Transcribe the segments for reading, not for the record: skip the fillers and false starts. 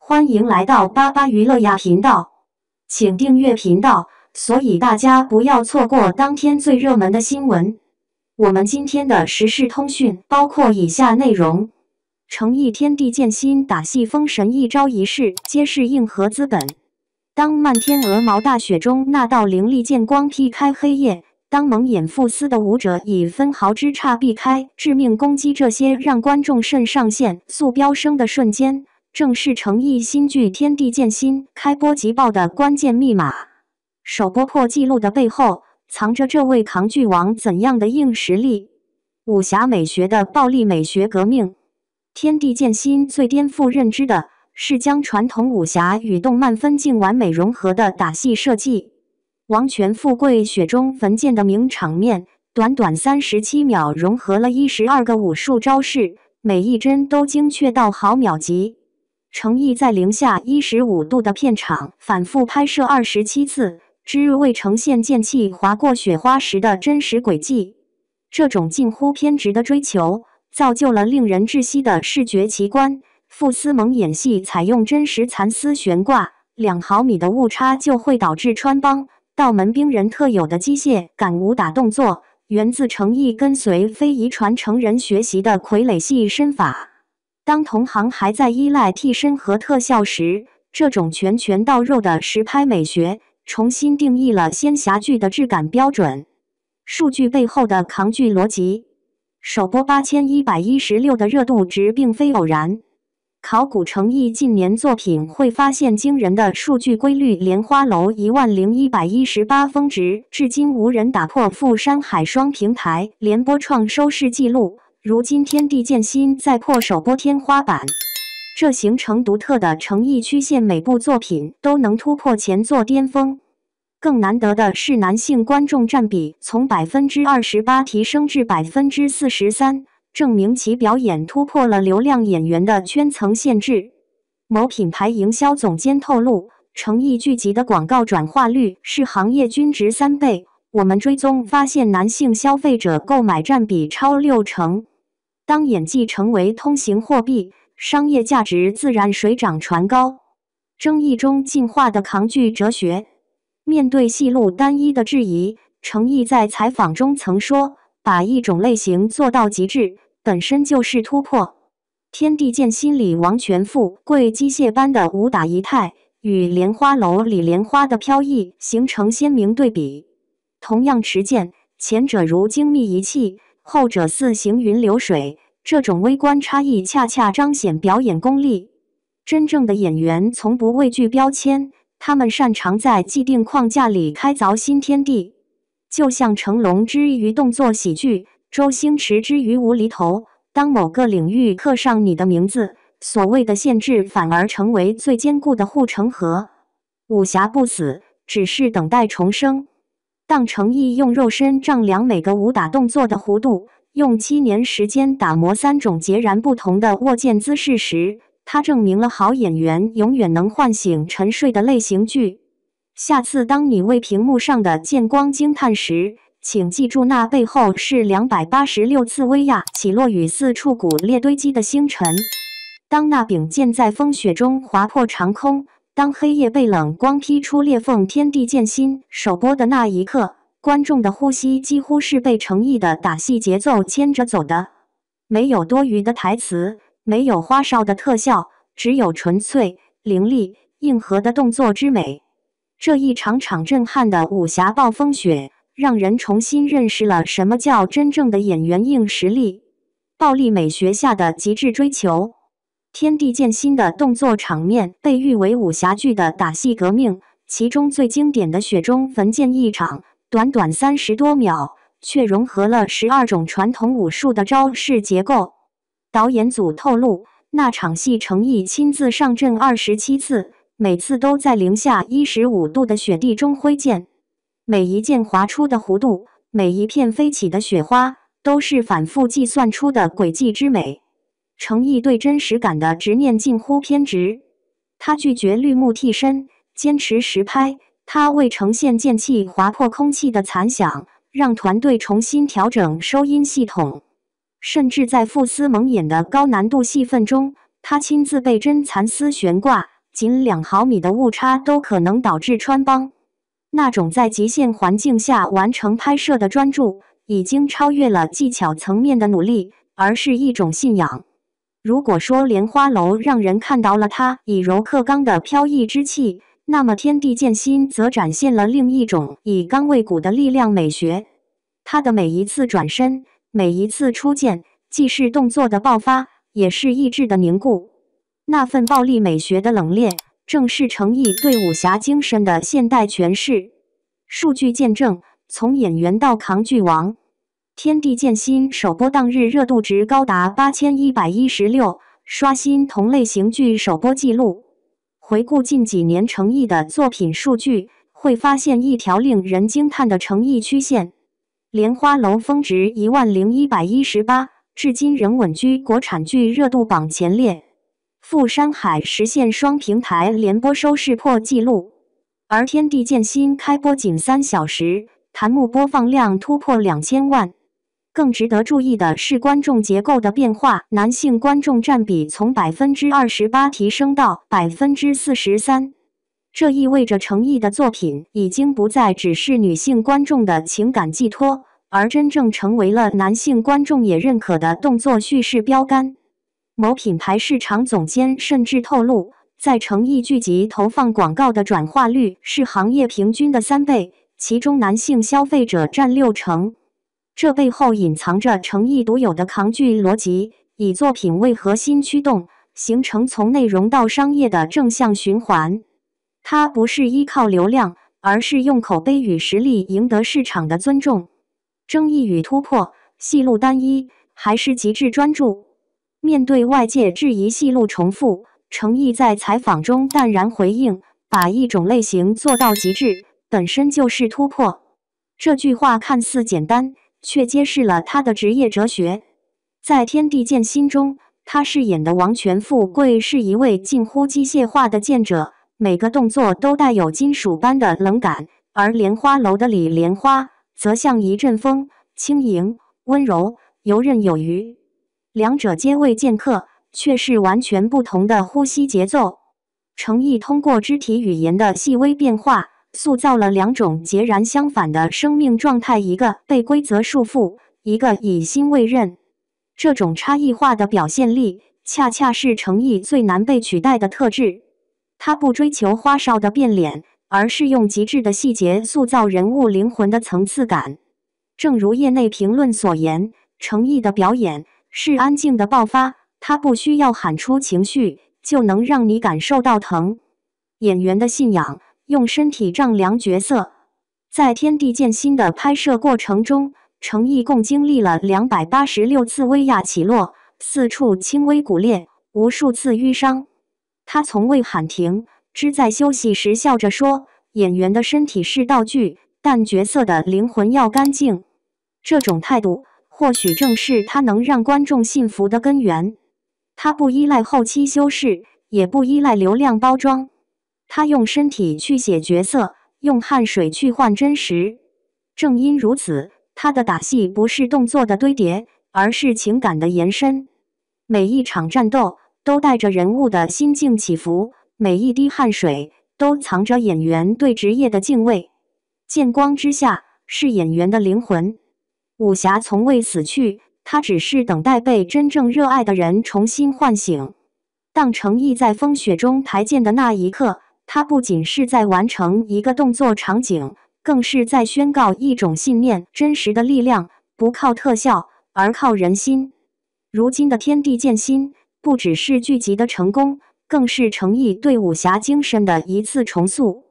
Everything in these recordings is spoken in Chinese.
欢迎来到巴巴娱乐呀频道，请订阅频道，所以大家不要错过当天最热门的新闻。我们今天的时事通讯包括以下内容：诚意天地建心打戏封神一朝一夕，皆是硬核资本。当漫天鹅毛大雪中，那道凌厉剑光劈开黑夜。当蒙眼赴死的武者以分毫之差避开致命攻击，这些让观众肾上腺素飙升的瞬间，正是诚意新剧《天地建心》开播即爆的关键密码。首播破纪录的背后，藏着这位扛剧王怎样的硬实力？武侠美学的暴力美学革命。《天地建心》最颠覆认知的是将传统武侠与动漫分镜完美融合的打戏设计。王权富贵雪中焚剑的名场面，短短37秒融合了12个武术招式，每一帧都精确到毫秒级。诚意在零下15度的片场反复拍摄27次，只为呈现剑气划过雪花时的真实轨迹。这种近乎偏执的追求，造就了令人窒息的视觉奇观。傅斯蒙演戏采用真实蚕丝悬挂，2毫米的误差就会导致穿帮。道门兵人特有的机械感武打动作，源自诚意跟随非遗传承人学习的傀儡戏身法。当同行还在依赖替身和特效时，这种拳到肉的实拍美学重新定义了仙侠剧的质感标准。数据背后的扛剧逻辑，首播8116的热度值并非偶然。考古诚意近年作品会发现惊人的数据规律，莲花楼10118峰值，至今无人打破富山海双平台联播创收视纪录。如今天地建心再破首播天花板，这形成独特的诚意曲线，每部作品都能突破前作巅峰。更难得的是，男性观众占比从28%提升至43%。证明其表演突破了流量演员的圈层限制。某品牌营销总监透露，诚意剧集的广告转化率是行业均值3倍。我们追踪发现，男性消费者购买占比超60%。当演技成为通行货币，商业价值自然水涨船高。争议中进化的扛剧哲学。面对戏路单一的质疑，诚意在采访中曾说，把一种类型做到极致本身就是突破。天地建心里王权富贵机械般的武打仪态，与莲花楼里莲花的飘逸形成鲜明对比。同样持剑，前者如精密仪器，后者似行云流水，这种微观差异恰恰彰显表演功力。真正的演员从不畏惧标签，他们擅长在既定框架里开凿新天地。就像成龙之于动作喜剧，周星驰之于无厘头，当某个领域刻上你的名字，所谓的限制反而成为最坚固的护城河。武侠不死，只是等待重生。当诚意用肉身丈量每个武打动作的弧度，用7年时间打磨3种截然不同的握剑姿势时，他证明了好演员永远能唤醒沉睡的类型剧。下次当你为屏幕上的剑光惊叹时，请记住那背后是286次威压起落与4处骨裂堆积的星辰。当那柄剑在风雪中划破长空，当黑夜被冷光劈出裂缝，天地建心首播的那一刻，观众的呼吸几乎是被诚意的打戏节奏牵着走的。没有多余的台词，没有花哨的特效，只有纯粹、凌厉、硬核的动作之美。这一场场震撼的武侠暴风雪，让人重新认识了什么叫真正的演员硬实力。暴力美学下的极致追求。天地建心的动作场面被誉为武侠剧的打戏革命，其中最经典的雪中焚剑一场，短短30多秒，却融合了12种传统武术的招式结构。导演组透露，那场戏诚意亲自上阵27次。每次都在零下15度的雪地中挥剑，每一剑划出的弧度，每一片飞起的雪花，都是反复计算出的轨迹之美。诚意对真实感的执念近乎偏执，他拒绝绿幕替身，坚持实拍。他为呈现剑气划破空气的残响，让团队重新调整收音系统。甚至在傅斯蒙演的高难度戏份中，他亲自被真蚕丝悬挂，仅2毫米的误差都可能导致穿帮。那种在极限环境下完成拍摄的专注，已经超越了技巧层面的努力，而是一种信仰。如果说莲花楼让人看到了它以柔克刚的飘逸之气，那么天地剑心则展现了另一种以刚为骨的力量美学。他的每一次转身，每一次出剑，既是动作的爆发，也是意志的凝固。那份暴力美学的冷冽，正是程毅对武侠精神的现代诠释。数据见证，从演员到扛剧王，天地剑心首播当日热度值高达8116，刷新同类型剧首播纪录。回顾近几年程毅的作品数据，会发现一条令人惊叹的程毅曲线。莲花楼峰值10118，至今仍稳居国产剧热度榜前列。赴山海实现双平台联播收视破纪录，而天地剑心开播仅3小时，弹幕播放量突破2000万。更值得注意的是观众结构的变化，男性观众占比从28%提升到43%。这意味着程毅的作品已经不再只是女性观众的情感寄托，而真正成为了男性观众也认可的动作叙事标杆。某品牌市场总监甚至透露，在程毅剧集投放广告的转化率是行业平均的3倍，其中男性消费者占60%。这背后隐藏着程毅独有的扛剧逻辑，以作品为核心驱动，形成从内容到商业的正向循环。它不是依靠流量，而是用口碑与实力赢得市场的尊重。争议与突破，戏路单一，还是极致专注？面对外界质疑戏路重复，程毅在采访中淡然回应：把一种类型做到极致，本身就是突破。这句话看似简单，却揭示了他的职业哲学。在天地剑心中，他饰演的王权富贵是一位近乎机械化的剑者，每个动作都带有金属般的冷感，而莲花楼的李莲花则像一阵风，轻盈、温柔、游刃有余。两者皆为剑客，却是完全不同的呼吸节奏。程毅通过肢体语言的细微变化，塑造了2种截然相反的生命状态，一个被规则束缚，一个以心为刃。这种差异化的表现力，恰恰是程毅最难被取代的特质。他不追求花哨的变脸，而是用极致的细节塑造人物灵魂的层次感。正如业内评论所言，程毅的表演是安静的爆发，他不需要喊出情绪，就能让你感受到疼。演员的信仰，用身体丈量角色。在天地剑心的拍摄过程中，程毅共经历了286次威亚起落，4处轻微骨裂，无数次淤伤。他从未喊停，只在休息时笑着说：演员的身体是道具，但角色的灵魂要干净。这种态度，或许正是他能让观众信服的根源。他不依赖后期修饰，也不依赖流量包装。他用身体去写角色，用汗水去换真实。正因如此，他的打戏不是动作的堆叠，而是情感的延伸。每一场战斗都带着人物的心境起伏，每一滴汗水都藏着演员对职业的敬畏。剑光之下，是演员的灵魂。武侠从未死去，它只是等待被真正热爱的人重新唤醒。当程毅在风雪中抬剑的那一刻，他不仅是在完成一个动作场景，更是在宣告一种信念：真实的力量不靠特效，而靠人心。如今的天地剑心，不只是剧集的成功，更是程毅对武侠精神的一次重塑。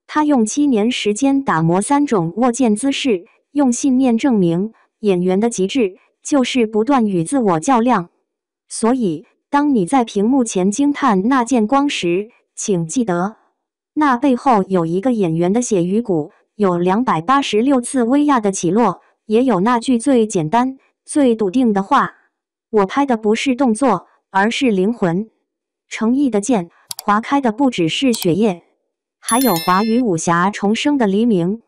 他用7年时间打磨3种握剑姿势，用信念证明演员的极致就是不断与自我较量。所以，当你在屏幕前惊叹那剑光时，请记得，那背后有一个演员的血与骨，有286次威亚的起落，也有那句最简单、最笃定的话：我拍的不是动作，而是灵魂。程毅的剑划开的不只是血液，还有华语武侠重生的黎明。